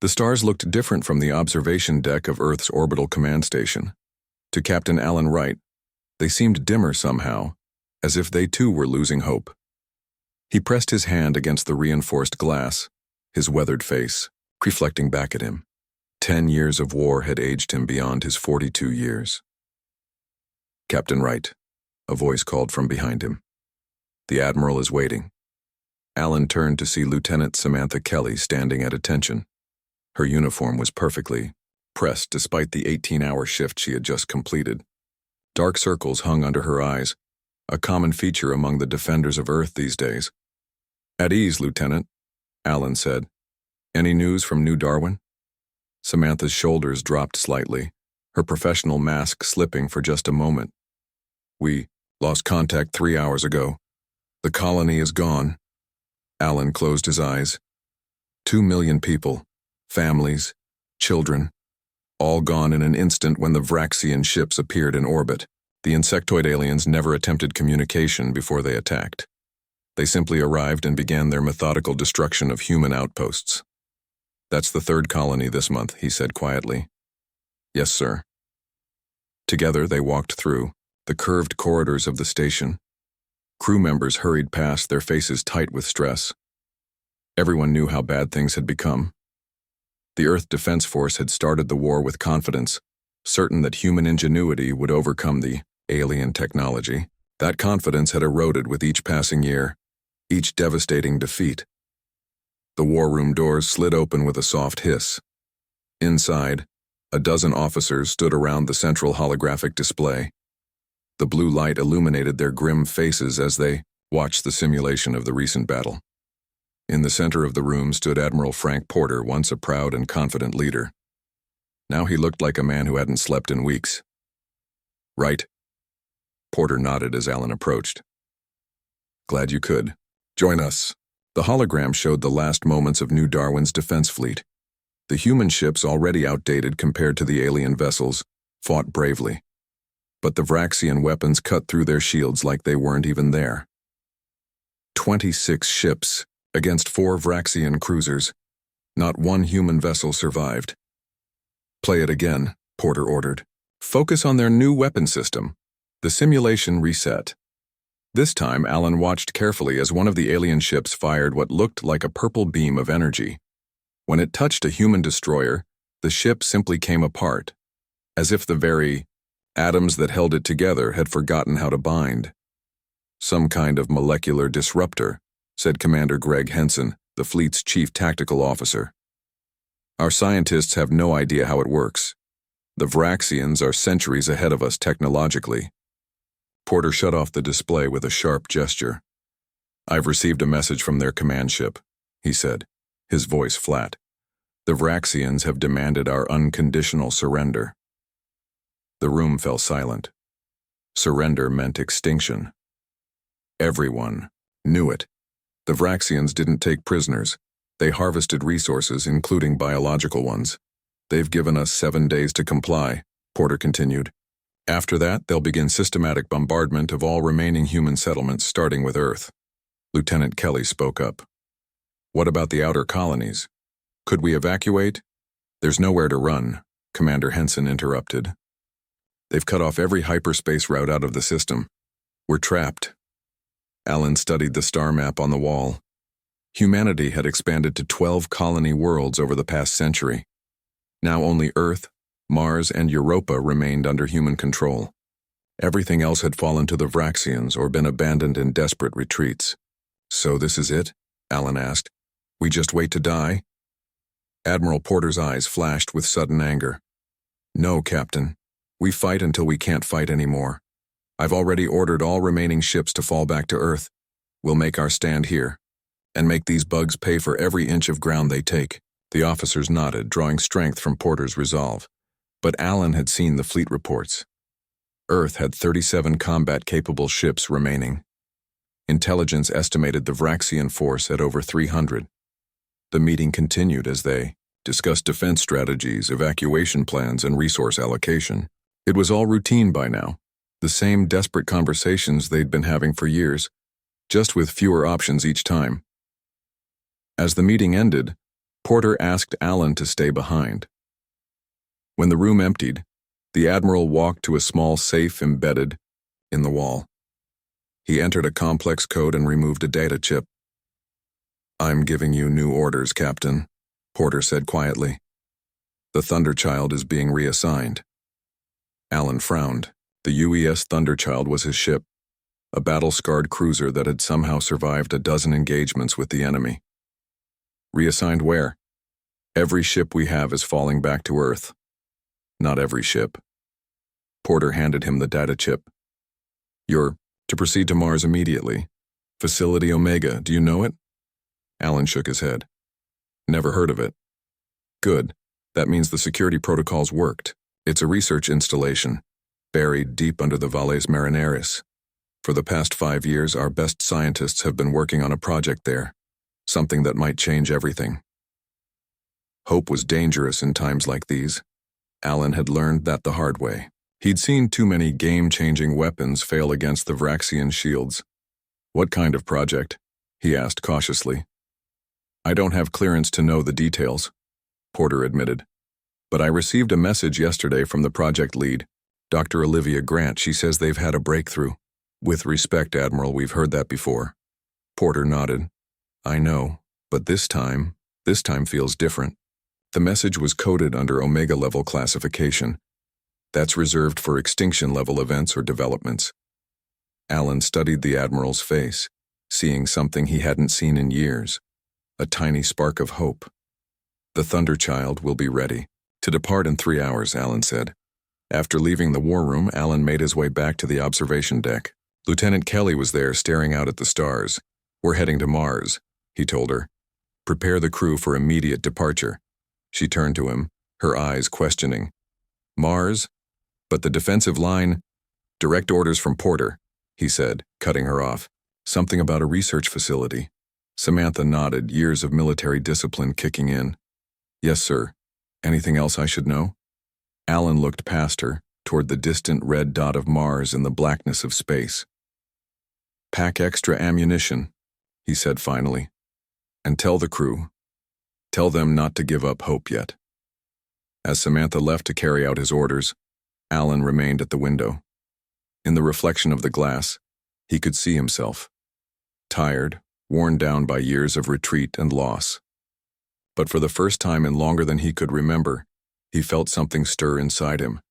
The stars looked different from the observation deck of Earth's orbital command station. To Captain Alan Wright, they seemed dimmer somehow, as if they too were losing hope. He pressed his hand against the reinforced glass, his weathered face reflecting back at him. 10 years of war had aged him beyond his 42 years. "Captain Wright," a voice called from behind him. "The Admiral is waiting." Alan turned to see Lieutenant Samantha Kelly standing at attention. Her uniform was perfectly pressed despite the 18-hour shift she had just completed. Dark circles hung under her eyes, a common feature among the defenders of Earth these days. "At ease, Lieutenant," Alan said. "Any news from New Darwin?" Samantha's shoulders dropped slightly, her professional mask slipping for just a moment. "We lost contact 3 hours ago. The colony is gone." Alan closed his eyes. 2 million people, families, children, all gone in an instant when the Vraxian ships appeared in orbit. The insectoid aliens never attempted communication before they attacked. They simply arrived and began their methodical destruction of human outposts. "That's the 3rd colony this month," he said quietly. "Yes, sir." Together they walked through the curved corridors of the station. Crew members hurried past, their faces tight with stress. Everyone knew how bad things had become. The Earth Defense Force had started the war with confidence, certain that human ingenuity would overcome the alien technology. That confidence had eroded with each passing year, each devastating defeat. The war room doors slid open with a soft hiss. Inside, a dozen officers stood around the central holographic display. The blue light illuminated their grim faces as they watched the simulation of the recent battle. In the center of the room stood Admiral Frank Porter, once a proud and confident leader. Now he looked like a man who hadn't slept in weeks. "Right." Porter nodded as Alan approached. "Glad you could. Join us." The hologram showed the last moments of New Darwin's defense fleet. The human ships, already outdated compared to the alien vessels, fought bravely. But the Vraxian weapons cut through their shields like they weren't even there. 26 ships against 4 Vraxian cruisers. Not one human vessel survived. "Play it again," Porter ordered. "Focus on their new weapon system." The simulation reset. This time, Alan watched carefully as one of the alien ships fired what looked like a purple beam of energy. When it touched a human destroyer, the ship simply came apart, as if the very atoms that held it together had forgotten how to bind. "Some kind of molecular disruptor," said Commander Greg Henson, the fleet's chief tactical officer. "Our scientists have no idea how it works. The Vraxians are centuries ahead of us technologically." Porter shut off the display with a sharp gesture. "I've received a message from their command ship," he said, his voice flat. "The Vraxians have demanded our unconditional surrender." The room fell silent. Surrender meant extinction. Everyone knew it. The Vraxians didn't take prisoners. They harvested resources, including biological ones. "They've given us 7 days to comply," Porter continued. "After that, they'll begin systematic bombardment of all remaining human settlements, starting with Earth." Lieutenant Kelly spoke up. "What about the outer colonies? Could we evacuate?" "There's nowhere to run," Commander Henson interrupted. "They've cut off every hyperspace route out of the system. We're trapped." Alan studied the star map on the wall. Humanity had expanded to 12 colony worlds over the past century. Now only Earth, Mars, and Europa remained under human control. Everything else had fallen to the Vraxians or been abandoned in desperate retreats. "So this is it?" Alan asked. "We just wait to die?" Admiral Porter's eyes flashed with sudden anger. "No, Captain. We fight until we can't fight anymore. I've already ordered all remaining ships to fall back to Earth. We'll make our stand here, and make these bugs pay for every inch of ground they take." The officers nodded, drawing strength from Porter's resolve. But Alan had seen the fleet reports. Earth had 37 combat-capable ships remaining. Intelligence estimated the Vraxian force at over 300. The meeting continued as they discussed defense strategies, evacuation plans, and resource allocation. It was all routine by now, the same desperate conversations they'd been having for years, just with fewer options each time. As the meeting ended, Porter asked Alan to stay behind. When the room emptied, the Admiral walked to a small safe embedded in the wall. He entered a complex code and removed a data chip. "I'm giving you new orders, Captain," Porter said quietly. "The Thunderchild is being reassigned." Alan frowned. The UES Thunderchild was his ship, a battle-scarred cruiser that had somehow survived a dozen engagements with the enemy. "Reassigned where?" "Every ship we have is falling back to Earth." "Not every ship." Porter handed him the data chip. "You're to proceed to Mars immediately. Facility Omega, do you know it?" Alan shook his head. "Never heard of it." "Good. That means the security protocols worked. It's a research installation, buried deep under the Valles Marineris. For the past 5 years, our best scientists have been working on a project there, something that might change everything." Hope was dangerous in times like these. Alan had learned that the hard way. He'd seen too many game-changing weapons fail against the Vraxian shields. "What kind of project?" he asked cautiously. "I don't have clearance to know the details," Porter admitted. "But I received a message yesterday from the project lead, Dr. Olivia Grant. She says they've had a breakthrough." "With respect, Admiral, we've heard that before." Porter nodded. "I know, but this time feels different." The message was coded under Omega-level classification. That's reserved for extinction-level events or developments. Alan studied the Admiral's face, seeing something he hadn't seen in years, a tiny spark of hope. "The Thunderchild will be ready to depart in 3 hours," Alan said. After leaving the war room, Alan made his way back to the observation deck. Lieutenant Kelly was there staring out at the stars. "We're heading to Mars," he told her. "Prepare the crew for immediate departure." She turned to him, her eyes questioning. "Mars? But the defensive line—" "Direct orders from Porter," he said, cutting her off. "Something about a research facility." Samantha nodded, years of military discipline kicking in. "Yes, sir. Anything else I should know?" Alan looked past her, toward the distant red dot of Mars in the blackness of space. "Pack extra ammunition," he said finally. "And tell the crew. Tell them not to give up hope yet." As Samantha left to carry out his orders, Alan remained at the window. In the reflection of the glass, he could see himself. Tired, worn down by years of retreat and loss. But for the first time in longer than he could remember, he felt something stir inside him.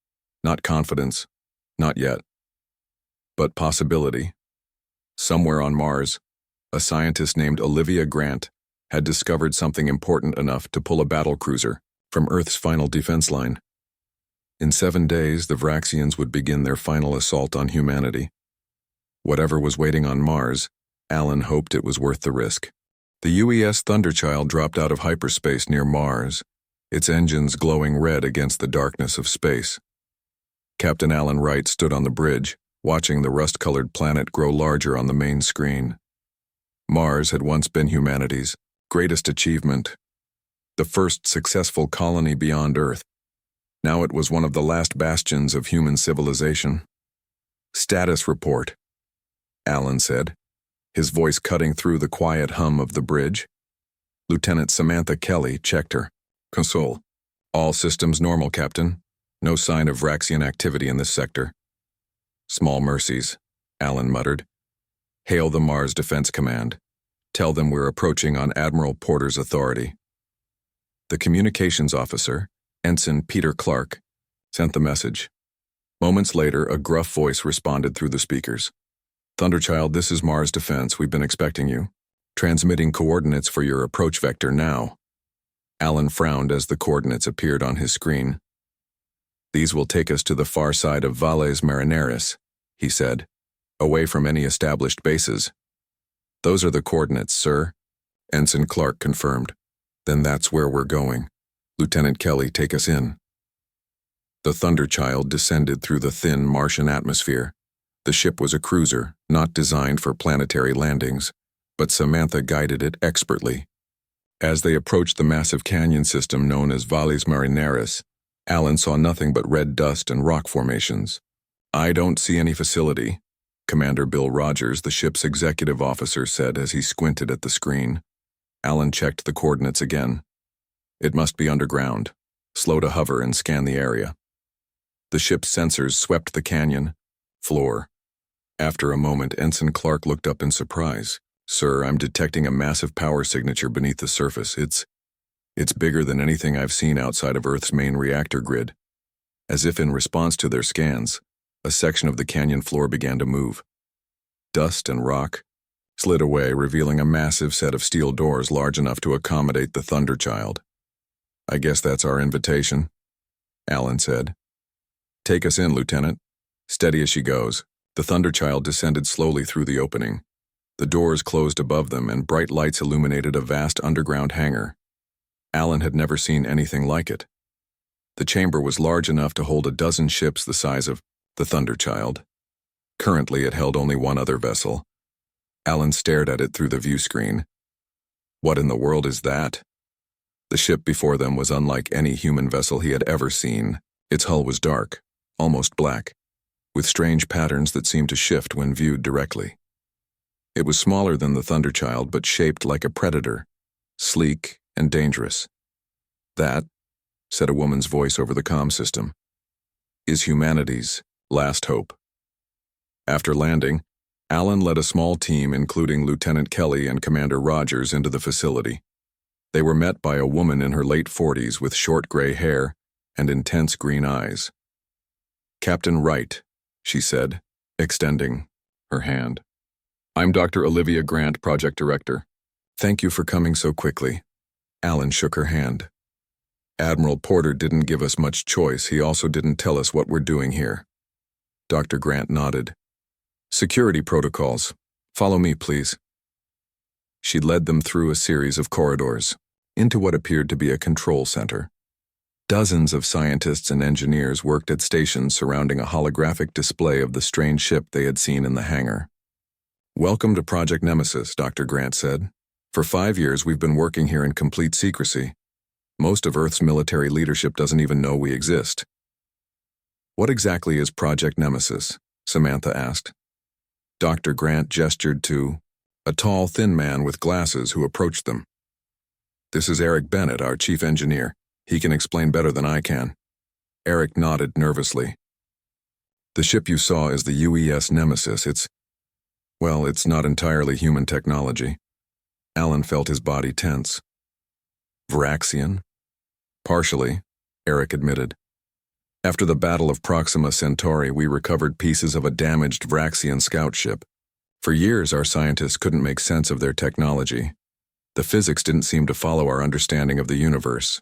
Not confidence, not yet. But possibility. Somewhere on Mars, a scientist named Olivia Grant had discovered something important enough to pull a battlecruiser from Earth's final defense line. In 7 days, the Vraxians would begin their final assault on humanity. Whatever was waiting on Mars, Alan hoped it was worth the risk. The UES Thunderchild dropped out of hyperspace near Mars, its engines glowing red against the darkness of space. Captain Alan Wright stood on the bridge, watching the rust-colored planet grow larger on the main screen. Mars had once been humanity's greatest achievement, the first successful colony beyond Earth. Now it was one of the last bastions of human civilization. "Status report," Alan said, his voice cutting through the quiet hum of the bridge. Lieutenant Samantha Kelly checked her. "Console. All systems normal, Captain. No sign of Vraxian activity in this sector." "Small mercies," Alan muttered. "Hail the Mars Defense Command. Tell them we're approaching on Admiral Porter's authority." The communications officer, Ensign Peter Clark, sent the message. Moments later, a gruff voice responded through the speakers. "Thunderchild, this is Mars Defense. We've been expecting you. Transmitting coordinates for your approach vector now." Alan frowned as the coordinates appeared on his screen. "These will take us to the far side of Valles Marineris," he said, "away from any established bases." "Those are the coordinates, sir," Ensign Clark confirmed. "Then that's where we're going. Lieutenant Kelly, take us in." The Thunderchild descended through the thin Martian atmosphere. The ship was a cruiser, not designed for planetary landings, but Samantha guided it expertly. As they approached the massive canyon system known as Valles Marineris, Alan saw nothing but red dust and rock formations. "I don't see any facility," Commander Bill Rogers, the ship's executive officer, said as he squinted at the screen. Alan checked the coordinates again. It must be underground. Slow to hover and scan the area. The ship's sensors swept the canyon floor. After a moment, Ensign Clark looked up in surprise. "Sir, I'm detecting a massive power signature beneath the surface. It's bigger than anything I've seen outside of Earth's main reactor grid." As if in response to their scans, a section of the canyon floor began to move. Dust and rock slid away, revealing a massive set of steel doors large enough to accommodate the Thunderchild. "I guess that's our invitation," Alan said. "Take us in, Lieutenant." Steady as she goes, the Thunderchild descended slowly through the opening. The doors closed above them, and bright lights illuminated a vast underground hangar. Alan had never seen anything like it. The chamber was large enough to hold a dozen ships the size of the Thunderchild. Currently, it held only one other vessel. Alan stared at it through the view screen. What in the world is that? The ship before them was unlike any human vessel he had ever seen. Its hull was dark, almost black, with strange patterns that seemed to shift when viewed directly. It was smaller than the Thunderchild, but shaped like a predator, sleek and dangerous. "That," said a woman's voice over the comm system, "is humanity's last hope." After landing, Alan led a small team, including Lieutenant Kelly and Commander Rogers, into the facility. They were met by a woman in her late 40s with short gray hair and intense green eyes. "Captain Wright," she said, extending her hand. "I'm Dr. Olivia Grant, Project Director. Thank you for coming so quickly." Alan shook her hand. "Admiral Porter didn't give us much choice. He also didn't tell us what we're doing here." Dr. Grant nodded. "Security protocols. Follow me, please." She led them through a series of corridors, into what appeared to be a control center. Dozens of scientists and engineers worked at stations surrounding a holographic display of the strange ship they had seen in the hangar. "Welcome to Project Nemesis," Dr. Grant said. "For 5 years we've been working here in complete secrecy. Most of Earth's military leadership doesn't even know we exist." "What exactly is Project Nemesis?" Samantha asked. Dr. Grant gestured to a tall, thin man with glasses who approached them. "This is Eric Bennett, our chief engineer. He can explain better than I can." Eric nodded nervously. "The ship you saw is the UES Nemesis. It's not entirely human technology." Alan felt his body tense. "Vraxian?" "Partially," Eric admitted. "After the Battle of Proxima Centauri, we recovered pieces of a damaged Vraxian scout ship. For years, our scientists couldn't make sense of their technology. The physics didn't seem to follow our understanding of the universe."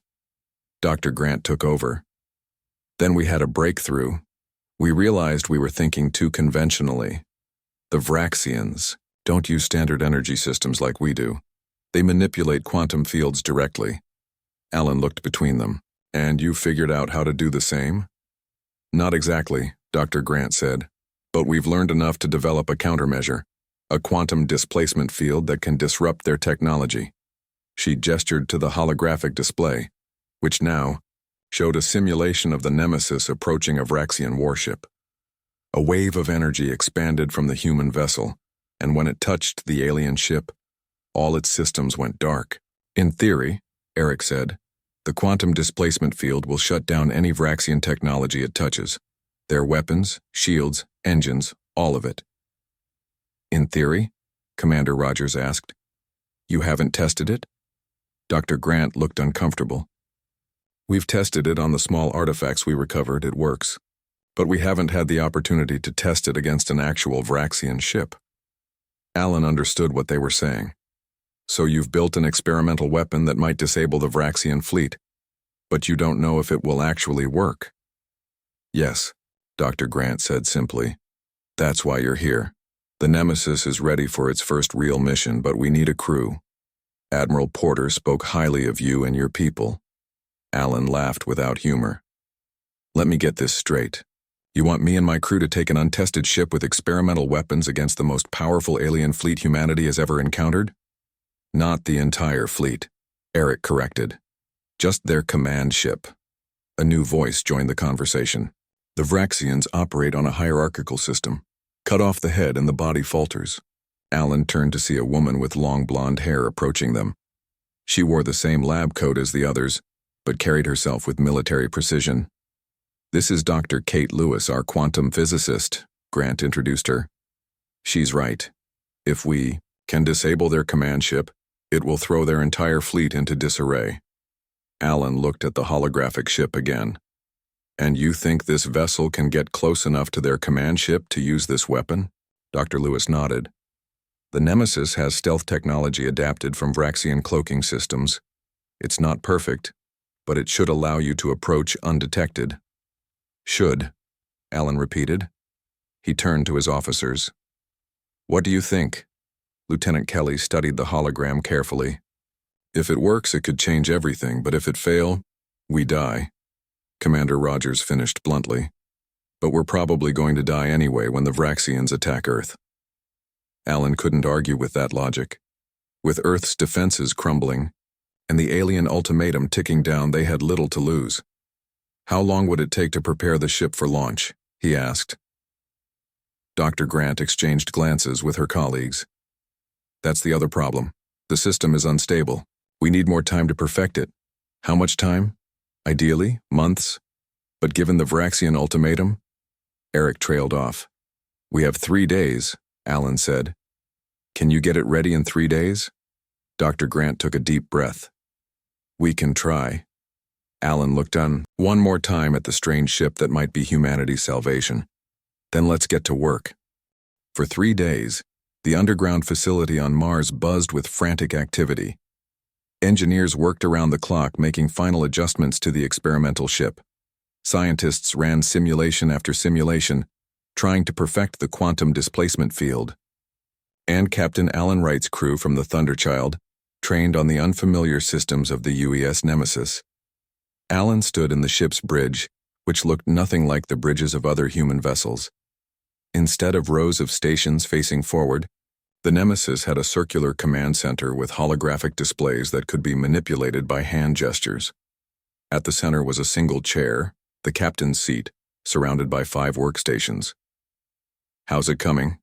Dr. Grant took over. "Then we had a breakthrough. We realized we were thinking too conventionally. The Vraxians don't use standard energy systems like we do. They manipulate quantum fields directly." Alan looked between them. "And you figured out how to do the same?" "Not exactly," Dr. Grant said, "but we've learned enough to develop a countermeasure, a quantum displacement field that can disrupt their technology." She gestured to the holographic display, which now showed a simulation of the Nemesis approaching a Vraxian warship. A wave of energy expanded from the human vessel, and when it touched the alien ship, all its systems went dark. "In theory," Eric said, "the quantum displacement field will shut down any Vraxian technology it touches. Their weapons, shields, engines, all of it." "In theory?" Commander Rogers asked. "You haven't tested it?" Dr. Grant looked uncomfortable. "We've tested it on the small artifacts we recovered. It works. But we haven't had the opportunity to test it against an actual Vraxian ship." Alan understood what they were saying. "So you've built an experimental weapon that might disable the Vraxian fleet, but you don't know if it will actually work?" "Yes," Dr. Grant said simply. "That's why you're here. The Nemesis is ready for its first real mission, but we need a crew. Admiral Porter spoke highly of you and your people." Alan laughed without humor. "Let me get this straight. You want me and my crew to take an untested ship with experimental weapons against the most powerful alien fleet humanity has ever encountered?" "Not the entire fleet," Eric corrected. "Just their command ship." A new voice joined the conversation. "The Vraxians operate on a hierarchical system. Cut off the head and the body falters." Alan turned to see a woman with long blonde hair approaching them. She wore the same lab coat as the others, but carried herself with military precision. "This is Dr. Kate Lewis, our quantum physicist," Grant introduced her. "She's right. If we can disable their command ship, it will throw their entire fleet into disarray." Alan looked at the holographic ship again. "And you think this vessel can get close enough to their command ship to use this weapon?" Dr. Lewis nodded. "The Nemesis has stealth technology adapted from Vraxian cloaking systems. It's not perfect, but it should allow you to approach undetected." "Should," Alan repeated. He turned to his officers. "What do you think?" Lieutenant Kelly studied the hologram carefully. "If it works, it could change everything, but if it fails, we die," Commander Rogers finished bluntly. "But we're probably going to die anyway when the Vraxians attack Earth." Alan couldn't argue with that logic. With Earth's defenses crumbling, and the alien ultimatum ticking down, they had little to lose. "How long would it take to prepare the ship for launch?" he asked. Dr. Grant exchanged glances with her colleagues. "That's the other problem. The system is unstable. We need more time to perfect it." "How much time?" "Ideally, months. But given the Vraxian ultimatum?" Eric trailed off. "We have 3 days," Alan said. "Can you get it ready in 3 days?" Dr. Grant took a deep breath. "We can try." Alan looked on one more time at the strange ship that might be humanity's salvation. "Then let's get to work." For 3 days, the underground facility on Mars buzzed with frantic activity. Engineers worked around the clock making final adjustments to the experimental ship. Scientists ran simulation after simulation, trying to perfect the quantum displacement field. And Captain Alan Wright's crew from the Thunderchild trained on the unfamiliar systems of the UES Nemesis. Alan stood in the ship's bridge, which looked nothing like the bridges of other human vessels. Instead of rows of stations facing forward, the Nemesis had a circular command center with holographic displays that could be manipulated by hand gestures. At the center was a single chair, the captain's seat, surrounded by 5 workstations. "How's it coming?"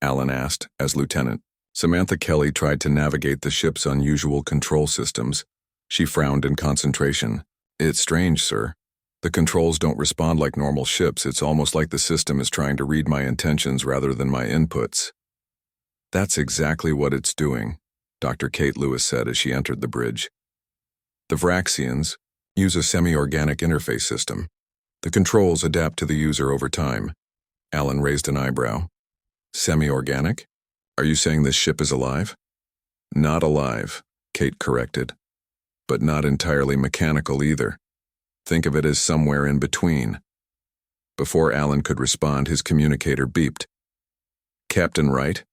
Alan asked, as lieutenant. Samantha Kelly tried to navigate the ship's unusual control systems. She frowned in concentration. "It's strange, sir. The controls don't respond like normal ships. It's almost like the system is trying to read my intentions rather than my inputs." "That's exactly what it's doing," Dr. Kate Lewis said as she entered the bridge. "The Vraxians use a semi-organic interface system. The controls adapt to the user over time." Alan raised an eyebrow. "Semi-organic? Are you saying this ship is alive?" "Not alive," Kate corrected. "But not entirely mechanical either. Think of it as somewhere in between." Before Alan could respond, his communicator beeped. "Captain Wright?"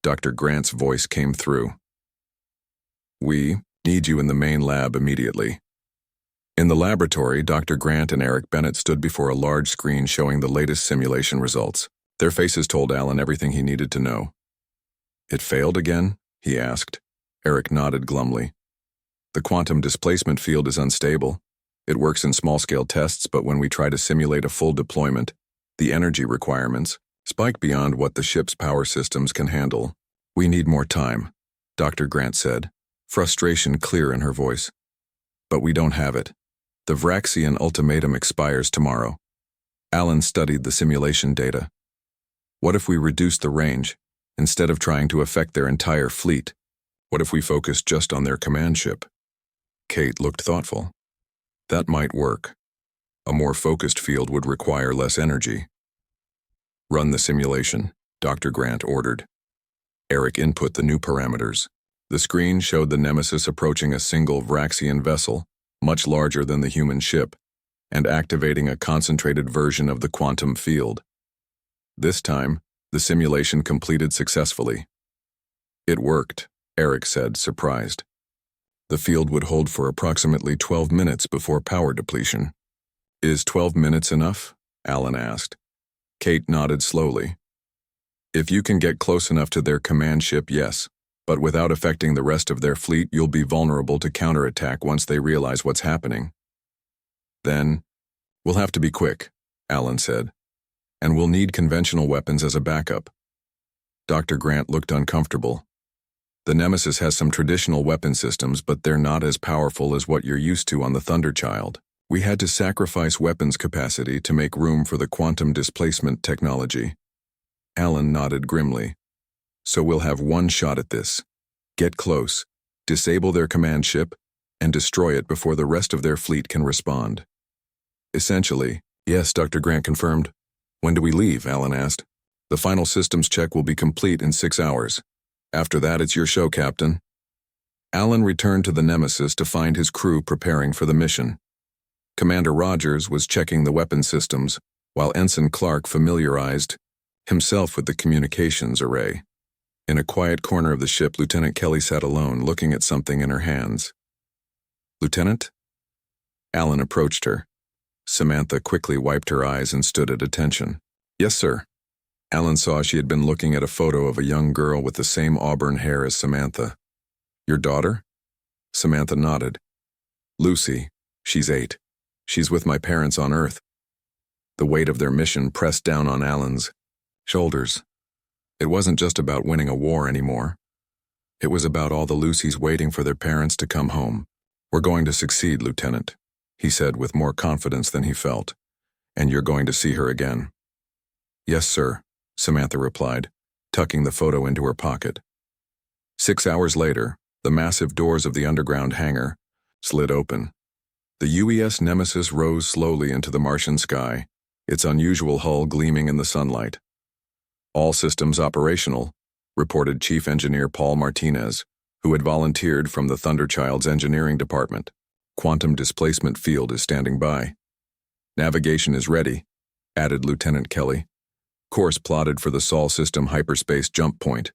Dr. Grant's voice came through. "We need you in the main lab immediately." In the laboratory, Dr. Grant and Eric Bennett stood before a large screen showing the latest simulation results. Their faces told Alan everything he needed to know. "It failed again?" he asked. Eric nodded glumly. "The quantum displacement field is unstable. It works in small-scale tests, but when we try to simulate a full deployment, the energy requirements spike beyond what the ship's power systems can handle. We need more time," Dr. Grant said, frustration clear in her voice. "But we don't have it. The Vraxian ultimatum expires tomorrow." Alan studied the simulation data. "What if we reduce the range, instead of trying to affect their entire fleet? What if we focus just on their command ship?" Kate looked thoughtful. "That might work. A more focused field would require less energy." "Run the simulation," Dr. Grant ordered. Eric input the new parameters. The screen showed the Nemesis approaching a single Vraxian vessel, much larger than the human ship, and activating a concentrated version of the quantum field. This time, the simulation completed successfully. "It worked," Eric said, surprised. "The field would hold for approximately 12 minutes before power depletion." "Is 12 minutes enough?" Alan asked. Kate nodded slowly. "If you can get close enough to their command ship, yes, but without affecting the rest of their fleet, you'll be vulnerable to counterattack once they realize what's happening." "Then, we'll have to be quick," Alan said, "and we'll need conventional weapons as a backup." Dr. Grant looked uncomfortable. The Nemesis has some traditional weapon systems, but they're not as powerful as what you're used to on the Thunderchild. We had to sacrifice weapons capacity to make room for the quantum displacement technology. Alan nodded grimly. So we'll have one shot at this. Get close, disable their command ship, and destroy it before the rest of their fleet can respond. Essentially, yes, Dr. Grant confirmed. When do we leave? Alan asked. The final systems check will be complete in 6 hours. After that, it's your show, Captain. Alan returned to the Nemesis to find his crew preparing for the mission. Commander Rogers was checking the weapon systems, while Ensign Clark familiarized himself with the communications array. In a quiet corner of the ship, Lieutenant Kelly sat alone, looking at something in her hands. Lieutenant? Alan approached her. Samantha quickly wiped her eyes and stood at attention. Yes, sir. Alan saw she had been looking at a photo of a young girl with the same auburn hair as Samantha. Your daughter? Samantha nodded. Lucy, she's 8. She's with my parents on Earth. The weight of their mission pressed down on Alan's shoulders. It wasn't just about winning a war anymore. It was about all the Lucys waiting for their parents to come home. We're going to succeed, Lieutenant, he said with more confidence than he felt. And you're going to see her again. Yes, sir, Samantha replied, tucking the photo into her pocket. 6 hours later, the massive doors of the underground hangar slid open. The UES Nemesis rose slowly into the Martian sky, its unusual hull gleaming in the sunlight. All systems operational, reported Chief Engineer Paul Martinez, who had volunteered from the Thunderchild's engineering department. Quantum displacement field is standing by. Navigation is ready, added Lieutenant Kelly. Course plotted for the Sol system hyperspace jump point.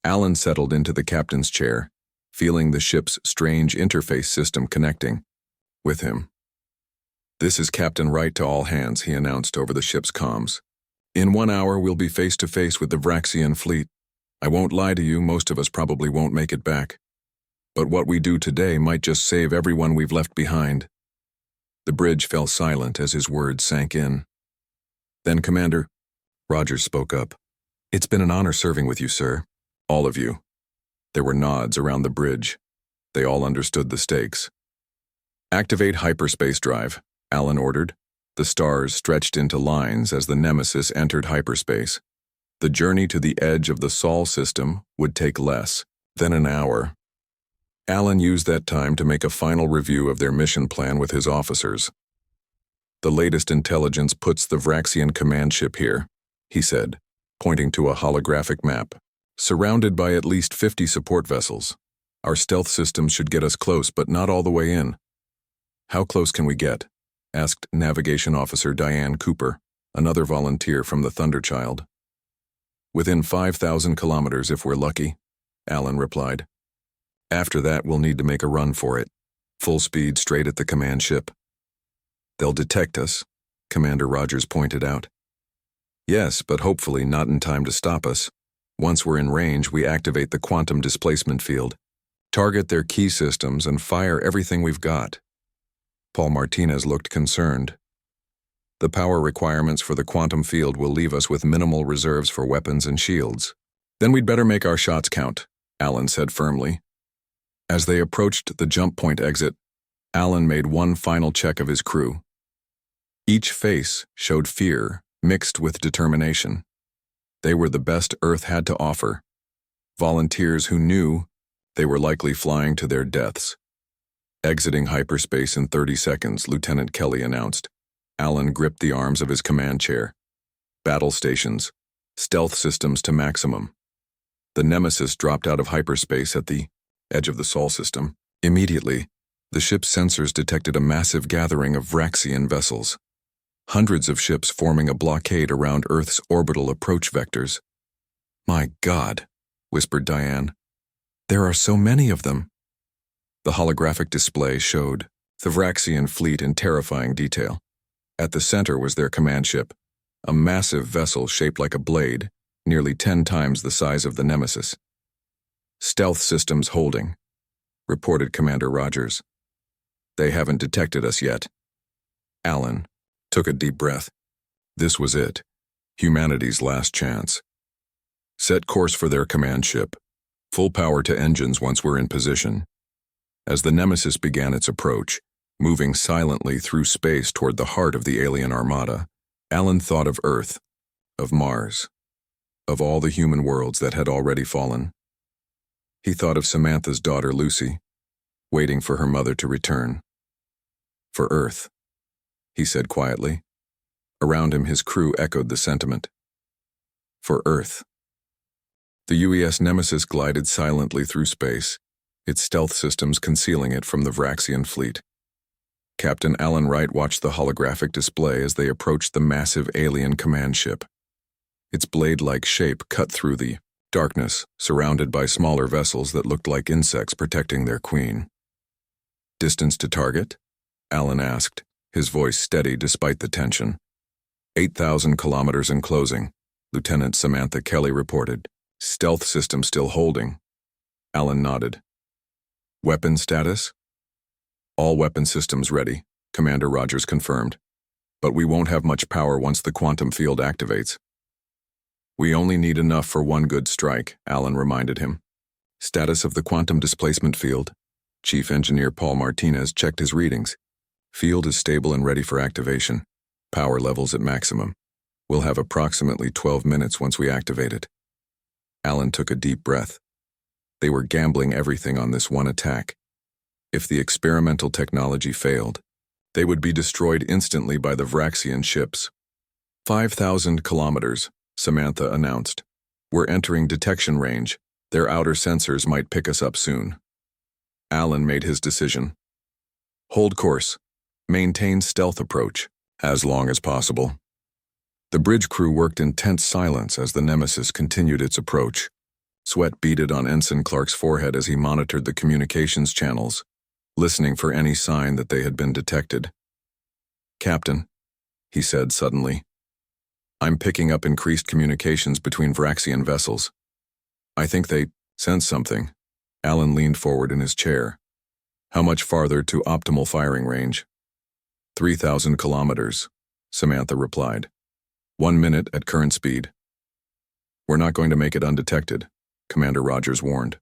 Alan settled into the captain's chair, feeling the ship's strange interface system connecting with him. This is Captain Wright to all hands, he announced over the ship's comms. In 1 hour, we'll be face to face with the Vraxian fleet. I won't lie to you, most of us probably won't make it back. But what we do today might just save everyone we've left behind. The bridge fell silent as his words sank in. Then, Commander, Rogers spoke up. It's been an honor serving with you, sir. All of you. There were nods around the bridge. They all understood the stakes. Activate hyperspace drive, Alan ordered. The stars stretched into lines as the Nemesis entered hyperspace. The journey to the edge of the Sol system would take less than an hour. Alan used that time to make a final review of their mission plan with his officers. The latest intelligence puts the Vraxian command ship here, he said, pointing to a holographic map, surrounded by at least 50 support vessels. Our stealth systems should get us close, but not all the way in. How close can we get? Asked Navigation Officer Diane Cooper, another volunteer from the Thunderchild. Within 5,000 kilometers if we're lucky, Alan replied. After that, we'll need to make a run for it, full speed straight at the command ship. They'll detect us, Commander Rogers pointed out. Yes, but hopefully not in time to stop us. Once we're in range, we activate the quantum displacement field, target their key systems, and fire everything we've got. Paul Martinez looked concerned. The power requirements for the quantum field will leave us with minimal reserves for weapons and shields. Then we'd better make our shots count, Alan said firmly. As they approached the jump point exit, Alan made one final check of his crew. Each face showed fear mixed with determination. They were the best Earth had to offer, volunteers who knew they were likely flying to their deaths. Exiting hyperspace in 30 seconds, Lieutenant Kelly announced. Alan gripped the arms of his command chair. Battle stations, stealth systems to maximum. The Nemesis dropped out of hyperspace at the edge of the Sol system. Immediately, the ship's sensors detected a massive gathering of Vraxian vessels. Hundreds of ships forming a blockade around Earth's orbital approach vectors. My God, whispered Diane. There are so many of them. The holographic display showed the Vraxian fleet in terrifying detail. At the center was their command ship, a massive vessel shaped like a blade, nearly 10 times the size of the Nemesis. Stealth systems holding, reported Commander Rogers. They haven't detected us yet. Alan took a deep breath. This was it, humanity's last chance. Set course for their command ship. Full power to engines once we're in position. As the Nemesis began its approach, moving silently through space toward the heart of the alien armada, Alan thought of Earth, of Mars, of all the human worlds that had already fallen. He thought of Samantha's daughter Lucy, waiting for her mother to return. For Earth, he said quietly. Around him his crew echoed the sentiment. For Earth. The UES Nemesis glided silently through space, its stealth systems concealing it from the Vraxian fleet. Captain Alan Wright watched the holographic display as they approached the massive alien command ship. Its blade-like shape cut through the darkness, surrounded by smaller vessels that looked like insects protecting their queen. Distance to target? Alan asked, his voice steady despite the tension. 8,000 kilometers in closing, Lieutenant Samantha Kelly reported. Stealth system still holding. Alan nodded. Weapon status? All weapon systems ready, Commander Rogers confirmed. But we won't have much power once the quantum field activates. We only need enough for one good strike, Alan reminded him. Status of the quantum displacement field. Chief Engineer Paul Martinez checked his readings. Field is stable and ready for activation. Power levels at maximum. We'll have approximately 12 minutes once we activate it. Alan took a deep breath. They were gambling everything on this one attack. If the experimental technology failed, they would be destroyed instantly by the Vraxian ships. 5,000 kilometers, Samantha announced. We're entering detection range. Their outer sensors might pick us up soon. Alan made his decision. Hold course. Maintain stealth approach, as long as possible. The bridge crew worked in tense silence as the Nemesis continued its approach. Sweat beaded on Ensign Clark's forehead as he monitored the communications channels, listening for any sign that they had been detected. Captain, he said suddenly, I'm picking up increased communications between Vraxian vessels. I think they sense something. Alan leaned forward in his chair. How much farther to optimal firing range? 3,000 kilometers, Samantha replied. 1 minute at current speed. We're not going to make it undetected, Commander Rogers warned.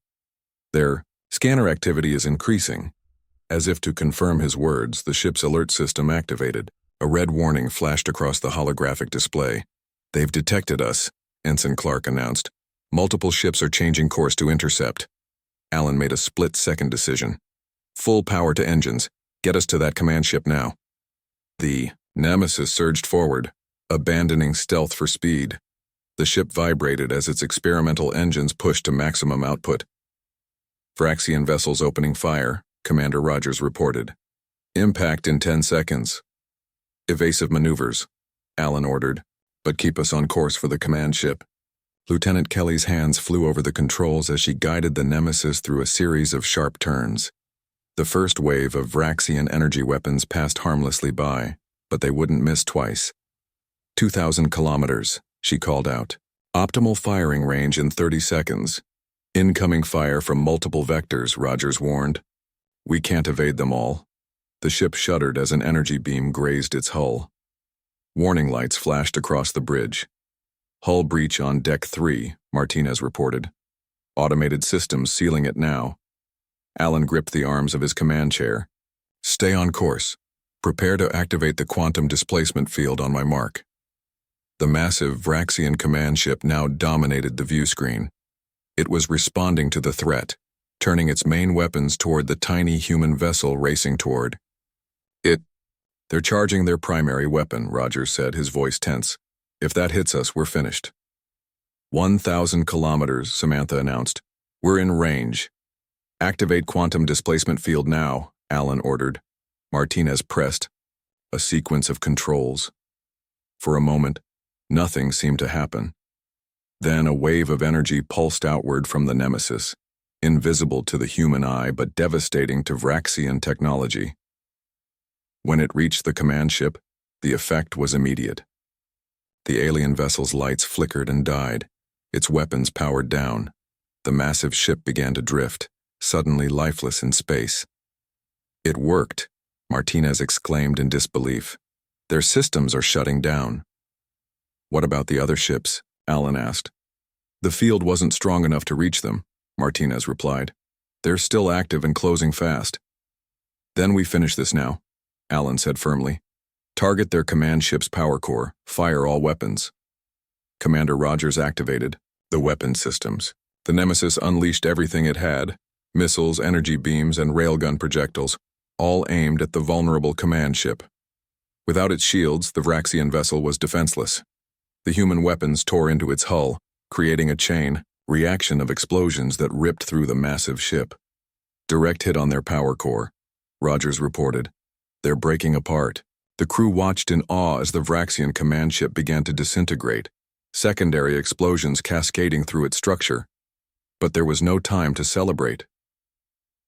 Their scanner activity is increasing. As if to confirm his words, the ship's alert system activated. A red warning flashed across the holographic display. They've detected us, Ensign Clark announced. Multiple ships are changing course to intercept. Alan made a split-second decision. Full power to engines. Get us to that command ship now. The Nemesis surged forward, abandoning stealth for speed. The ship vibrated as its experimental engines pushed to maximum output. Vraxian vessels opening fire, Commander Rogers reported. Impact in 10 seconds. Evasive maneuvers, Alan ordered, but keep us on course for the command ship. Lieutenant Kelly's hands flew over the controls as she guided the Nemesis through a series of sharp turns. The first wave of Vraxian energy weapons passed harmlessly by, but they wouldn't miss twice. 2,000 kilometers, she called out. Optimal firing range in 30 seconds. Incoming fire from multiple vectors, Rogers warned. We can't evade them all. The ship shuddered as an energy beam grazed its hull. Warning lights flashed across the bridge. Hull breach on Deck 3, Martinez reported. Automated systems sealing it now. Alan gripped the arms of his command chair. Stay on course. Prepare to activate the quantum displacement field on my mark. The massive Vraxian command ship now dominated the view screen. It was responding to the threat, turning its main weapons toward the tiny human vessel racing toward. They're charging their primary weapon, Rogers said, his voice tense. If that hits us, we're finished. 1,000 kilometers, Samantha announced. We're in range. Activate quantum displacement field now, Alan ordered. Martinez pressed. A sequence of controls. For a moment, nothing seemed to happen. Then a wave of energy pulsed outward from the Nemesis, invisible to the human eye but devastating to Vraxian technology. When it reached the command ship, the effect was immediate. The alien vessel's lights flickered and died, its weapons powered down. The massive ship began to drift, suddenly lifeless in space. It worked, Martinez exclaimed in disbelief. Their systems are shutting down. What about the other ships? Alan asked. The field wasn't strong enough to reach them, Martinez replied. "They're still active and closing fast." "Then we finish this now," Alan said firmly. "Target their command ship's power core. Fire all weapons." Commander Rogers activated the weapon systems. The Nemesis unleashed everything it had: missiles, energy beams, and railgun projectiles, all aimed at the vulnerable command ship. Without its shields, the Vraxian vessel was defenseless. The human weapons tore into its hull, creating a chain reaction of explosions that ripped through the massive ship. "Direct hit on their power core," Rogers reported. "They're breaking apart." The crew watched in awe as the Vraxian command ship began to disintegrate, secondary explosions cascading through its structure. But there was no time to celebrate.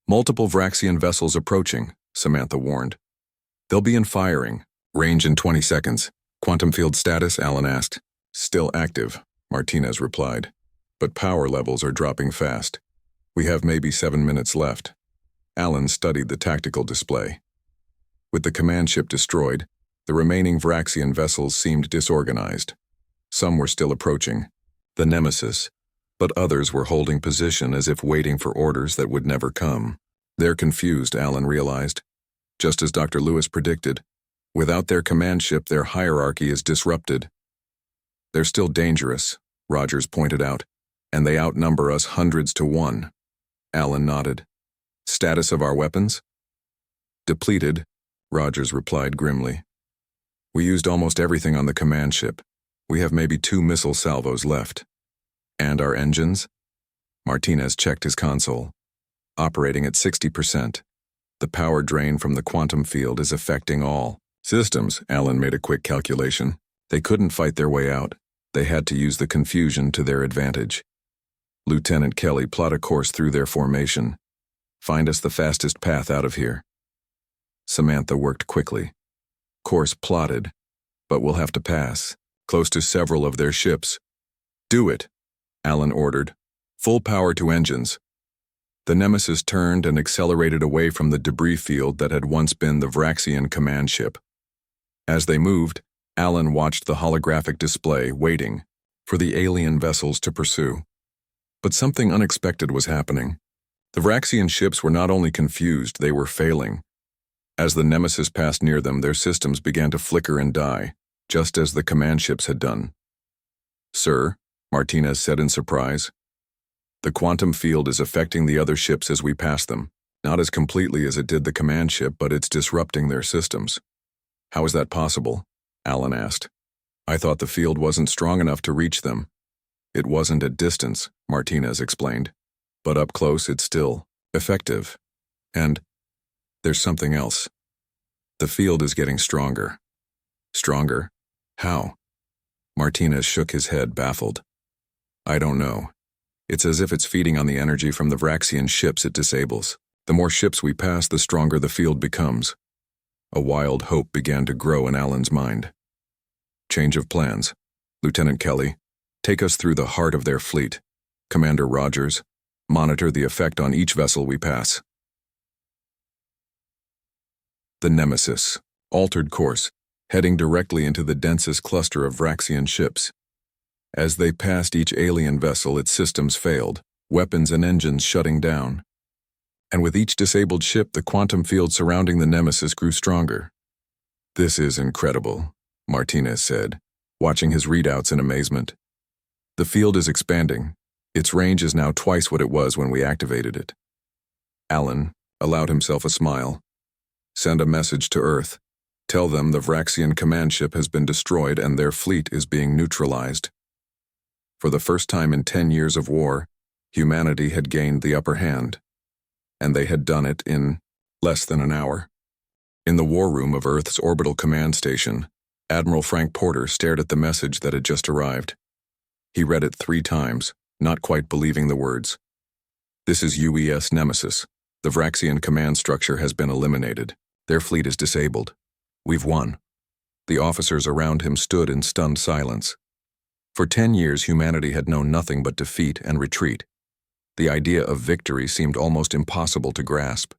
"Multiple Vraxian vessels approaching," Samantha warned. "They'll be in firing range in 20 seconds. Quantum field status?" Alan asked. "Still active," Martinez replied. "But power levels are dropping fast. We have maybe 7 minutes left." Alan studied the tactical display. With the command ship destroyed, the remaining Vraxian vessels seemed disorganized. Some were still approaching, the Nemesis, but others were holding position as if waiting for orders that would never come. "They're confused," Alan realized. Just as Dr. Lewis predicted, without their command ship, their hierarchy is disrupted. "They're still dangerous," Rogers pointed out, "and they outnumber us hundreds to one." Alan nodded. "Status of our weapons?" "Depleted," Rogers replied grimly. "We used almost everything on the command ship. We have maybe 2 missile salvos left." "And our engines?" Martinez checked his console. "Operating at 60%. The power drain from the quantum field is affecting all systems." Alan made a quick calculation. They couldn't fight their way out. They had to use the confusion to their advantage. "Lieutenant Kelly, plot a course through their formation. Find us the fastest path out of here." Samantha worked quickly. "Course plotted, but we'll have to pass close to several of their ships." "Do it," Alan ordered. "Full power to engines." The Nemesis turned and accelerated away from the debris field that had once been the Vraxian command ship. As they moved, Alan watched the holographic display, waiting for the alien vessels to pursue. But something unexpected was happening. The Vraxian ships were not only confused, they were failing. As the Nemesis passed near them, their systems began to flicker and die, just as the command ships had done. "Sir," Martinez said in surprise, "the quantum field is affecting the other ships as we pass them. Not as completely as it did the command ship, but it's disrupting their systems." "How is that possible?" Alan asked. "I thought the field wasn't strong enough to reach them." "It wasn't at distance," Martinez explained. "But up close it's still effective. And there's something else. The field is getting stronger." "Stronger? How?" Martinez shook his head, baffled. "I don't know. It's as if it's feeding on the energy from the Vraxian ships it disables. The more ships we pass, the stronger the field becomes." A wild hope began to grow in Alan's mind. "Change of plans. Lieutenant Kelly, take us through the heart of their fleet. Commander Rogers, monitor the effect on each vessel we pass." The Nemesis altered course, heading directly into the densest cluster of Vraxian ships. As they passed each alien vessel, its systems failed, weapons and engines shutting down. And with each disabled ship, the quantum field surrounding the Nemesis grew stronger. "This is incredible," Martinez said, watching his readouts in amazement. "The field is expanding. Its range is now twice what it was when we activated it." Alan allowed himself a smile. "Send a message to Earth. Tell them the Vraxian command ship has been destroyed and their fleet is being neutralized." For the first time in 10 years of war, humanity had gained the upper hand. And they had done it in less than an hour. In the war room of Earth's orbital command station, Admiral Frank Porter stared at the message that had just arrived. He read it 3 times, not quite believing the words. "This is UES Nemesis. The Vraxian command structure has been eliminated. Their fleet is disabled. We've won." The officers around him stood in stunned silence. For 10 years, humanity had known nothing but defeat and retreat. The idea of victory seemed almost impossible to grasp.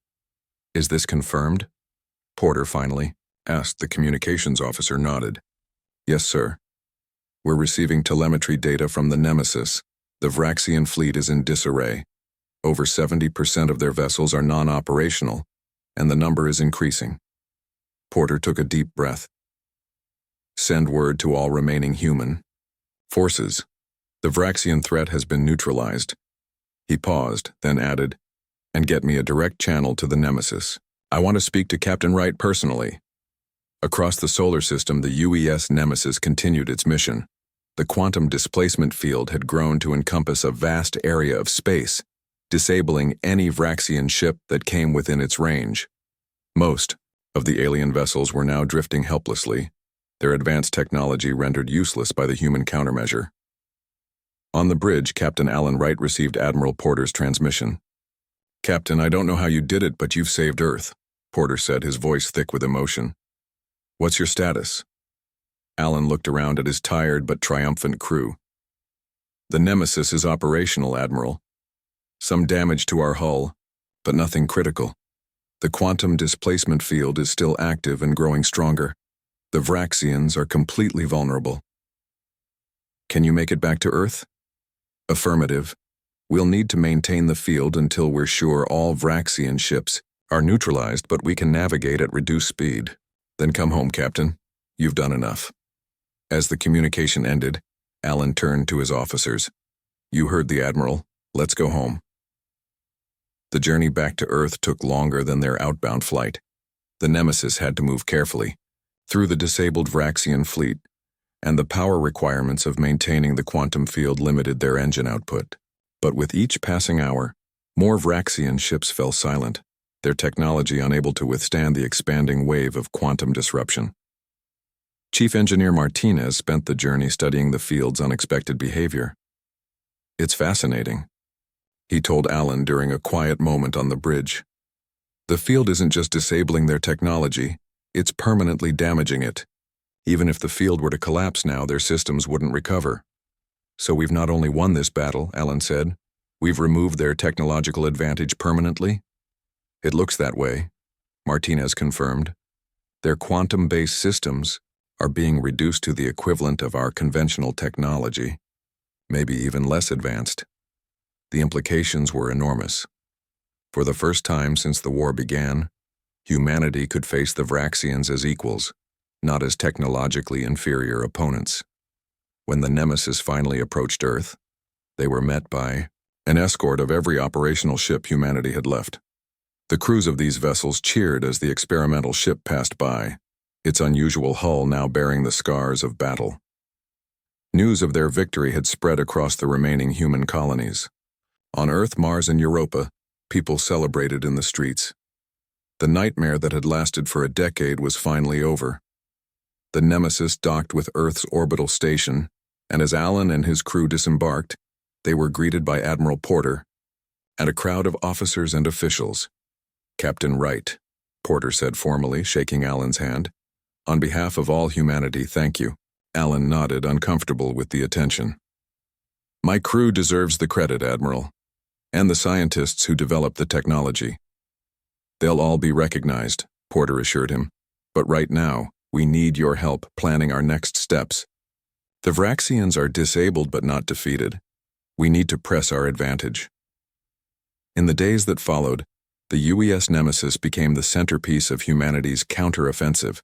"Is this confirmed?" Porter finally asked. The communications officer nodded. "Yes, sir. We're receiving telemetry data from the Nemesis. The Vraxian fleet is in disarray. Over 70% of their vessels are non-operational, and the number is increasing. Porter took a deep breath. Send word to all remaining human forces. The Vraxian threat has been neutralized. He paused, then added, and get me a direct channel to the Nemesis. I want to speak to Captain Wright personally. Across the solar system, the UES Nemesis continued its mission. The quantum displacement field had grown to encompass a vast area of space, disabling any Vraxian ship that came within its range. Most of the alien vessels were now drifting helplessly, their advanced technology rendered useless by the human countermeasure. On the bridge, Captain Alan Wright received Admiral Porter's transmission. "Captain, I don't know how you did it, but you've saved Earth," Porter said, his voice thick with emotion. "What's your status?" Alan looked around at his tired but triumphant crew. "The Nemesis is operational, Admiral. Some damage to our hull, but nothing critical. The quantum displacement field is still active and growing stronger. The Vraxians are completely vulnerable." "Can you make it back to Earth?" "Affirmative. We'll need to maintain the field until we're sure all Vraxian ships are neutralized, but we can navigate at reduced speed. Then come home, Captain. You've done enough." As the communication ended, Alan turned to his officers. "You heard the Admiral. Let's go home." The journey back to Earth took longer than their outbound flight. The Nemesis had to move carefully, through the disabled Vraxian fleet, and the power requirements of maintaining the quantum field limited their engine output. But with each passing hour, more Vraxian ships fell silent, their technology unable to withstand the expanding wave of quantum disruption. Chief Engineer Martinez spent the journey studying the field's unexpected behavior. "It's fascinating," he told Alan during a quiet moment on the bridge. "The field isn't just disabling their technology, it's permanently damaging it. Even if the field were to collapse now, their systems wouldn't recover." "So we've not only won this battle," Alan said, "we've removed their technological advantage permanently?" "It looks that way," Martinez confirmed. "Their quantum-based systems are being reduced to the equivalent of our conventional technology, maybe even less advanced." The implications were enormous. For the first time since the war began, humanity could face the Vraxians as equals, not as technologically inferior opponents. When the Nemesis finally approached Earth, they were met by an escort of every operational ship humanity had left. The crews of these vessels cheered as the experimental ship passed by, its unusual hull now bearing the scars of battle. News of their victory had spread across the remaining human colonies. On Earth, Mars, and Europa, people celebrated in the streets. The nightmare that had lasted for a decade was finally over. The Nemesis docked with Earth's orbital station, and as Alan and his crew disembarked, they were greeted by Admiral Porter and a crowd of officers and officials. "Captain Wright," Porter said formally, shaking Alan's hand. "On behalf of all humanity, thank you." Alan nodded, uncomfortable with the attention. "My crew deserves the credit, Admiral, and the scientists who developed the technology." "They'll all be recognized," Porter assured him. "But right now, we need your help planning our next steps. The Vraxians are disabled but not defeated. We need to press our advantage." In the days that followed, the UES Nemesis became the centerpiece of humanity's counteroffensive.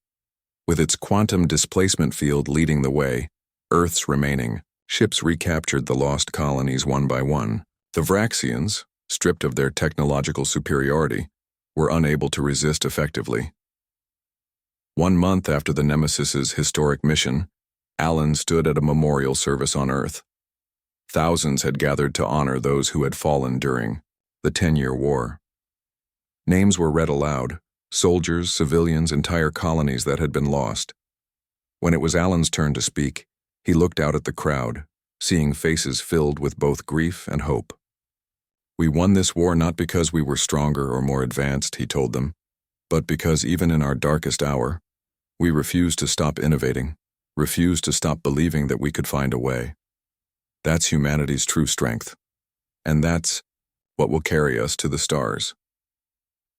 With its quantum displacement field leading the way, Earth's remaining ships recaptured the lost colonies one by one. The Vraxians, stripped of their technological superiority, were unable to resist effectively. 1 month after the Nemesis's historic mission, Alan stood at a memorial service on Earth. Thousands had gathered to honor those who had fallen during the 10-year war. Names were read aloud, soldiers, civilians, entire colonies that had been lost. When it was Alan's turn to speak, he looked out at the crowd, seeing faces filled with both grief and hope. "We won this war not because we were stronger or more advanced," he told them, "but because even in our darkest hour, we refused to stop innovating, refused to stop believing that we could find a way. That's humanity's true strength, and that's what will carry us to the stars."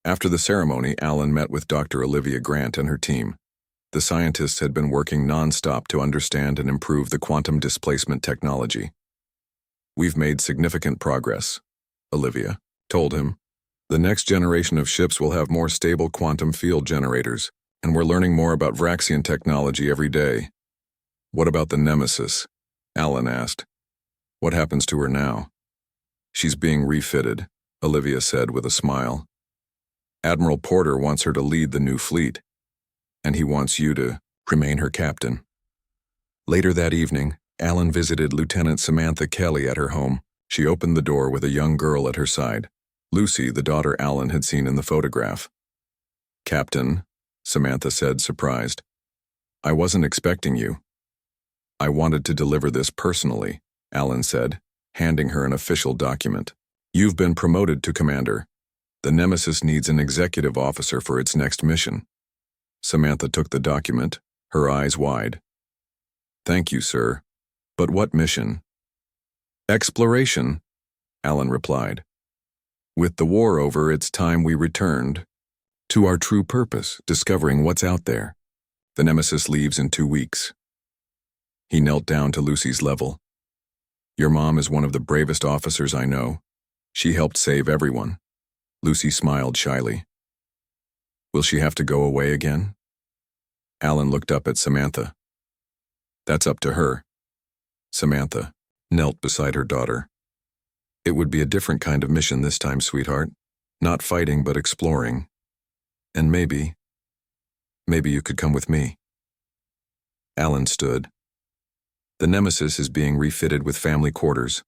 After the ceremony, Alan met with Dr. Olivia Grant and her team. The scientists had been working non-stop to understand and improve the quantum displacement technology. "We've made significant progress," Olivia, told him. The next generation of ships will have more stable quantum field generators, and we're learning more about Vraxian technology every day. What about the Nemesis? Alan asked. What happens to her now? She's being refitted, Olivia said with a smile. Admiral Porter wants her to lead the new fleet, and he wants you to remain her captain. Later that evening, Alan visited Lieutenant Samantha Kelly at her home. She opened the door with a young girl at her side, Lucy, the daughter Alan had seen in the photograph. Captain, Samantha said, surprised. I wasn't expecting you. I wanted to deliver this personally, Alan said, handing her an official document. You've been promoted to commander. The Nemesis needs an executive officer for its next mission. Samantha took the document, her eyes wide. Thank you, sir. But what mission? Exploration, Alan replied. With the war over, it's time we returned to our true purpose, discovering what's out there. The Nemesis leaves in 2 weeks. He knelt down to Lucy's level. Your mom is one of the bravest officers I know. She helped save everyone. Lucy smiled shyly. Will she have to go away again? Alan looked up at Samantha. That's up to her. Samantha knelt beside her daughter. It would be a different kind of mission this time, sweetheart. Not fighting, but exploring. And maybe you could come with me. Alan stood. The Nemesis is being refitted with family quarters.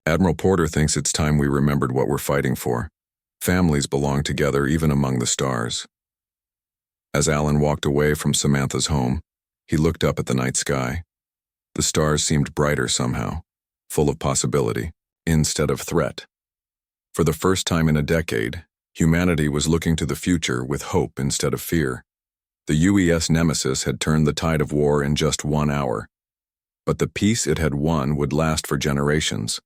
Admiral Porter thinks it's time we remembered what we're fighting for. Families belong together even among the stars. As Alan walked away from Samantha's home, he looked up at the night sky. The stars seemed brighter somehow, full of possibility, instead of threat. For the first time in a decade, humanity was looking to the future with hope instead of fear. The UES Nemesis had turned the tide of war in just 1 hour. But the peace it had won would last for generations.